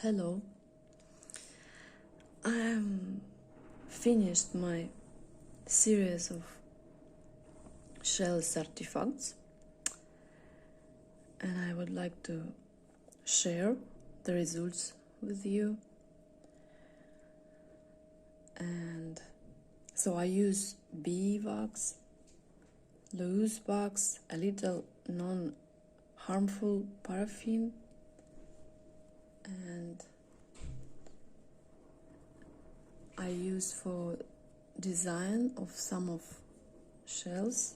Hello, I finished my series of shells artifacts, and I would like to share the results with you. And so I use beeswax, loose wax, a little non-harmful paraffin, and I use for design of some of shells,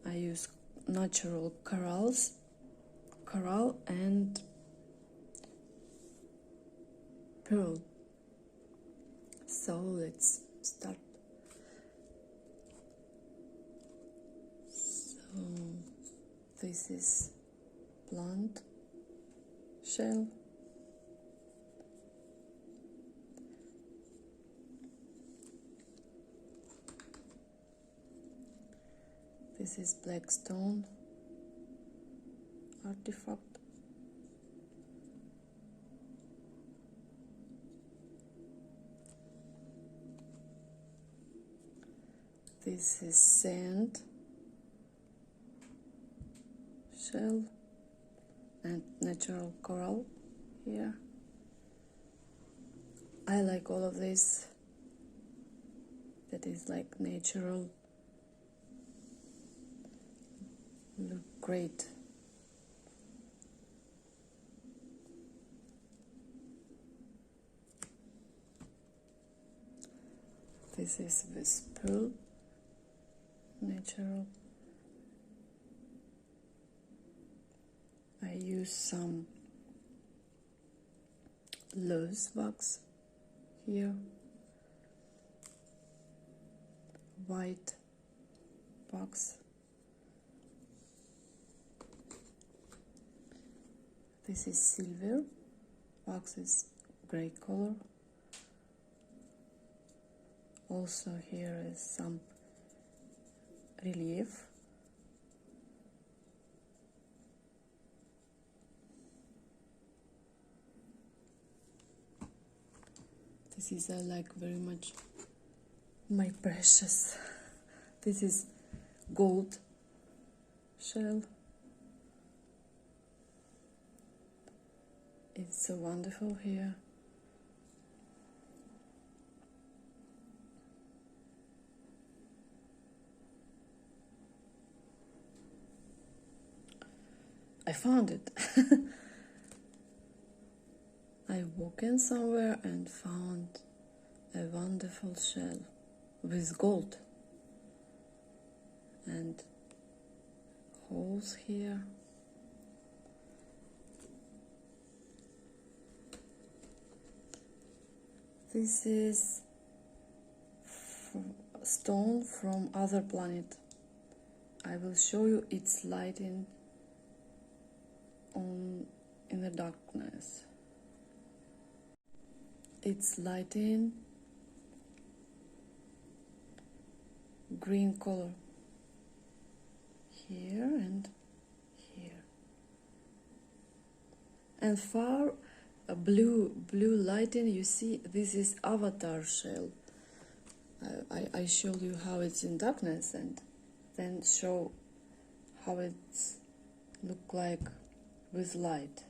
I use natural coral and pearl. So let's start. So this is plant shell. This is black stone artifact. This is sand shell and natural coral here. I like all of this that is like natural. Look great. This is with pearl, natural. I use some loose wax here, white wax. This is silver, wax is gray color. Also here is some relief. This is I like very much, my precious. This is gold shell. It's so wonderful here. I found it. I walked in somewhere and found a wonderful shell with gold and holes here. This is stone from other planet. I will show you its lighting in the darkness. It's lighting green color here and here, and far a blue lighting. You see, this is avatar shell. I showed you how it's in darkness and then show how it's look like with light.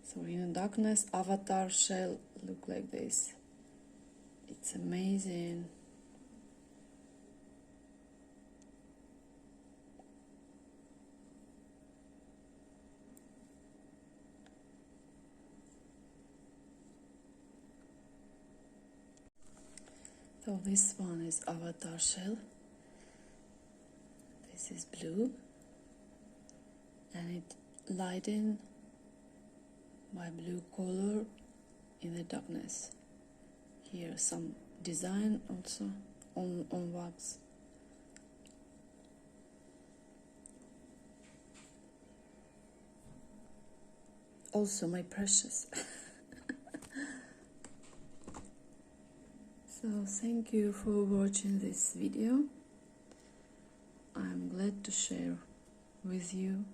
So in the darkness, avatar shell look like this. It's amazing. So this one is avatar shell. This is blue, and it lighting by blue color in the darkness. Here some design also on wax. Also my precious. So thank you for watching this video. I'm glad to share with you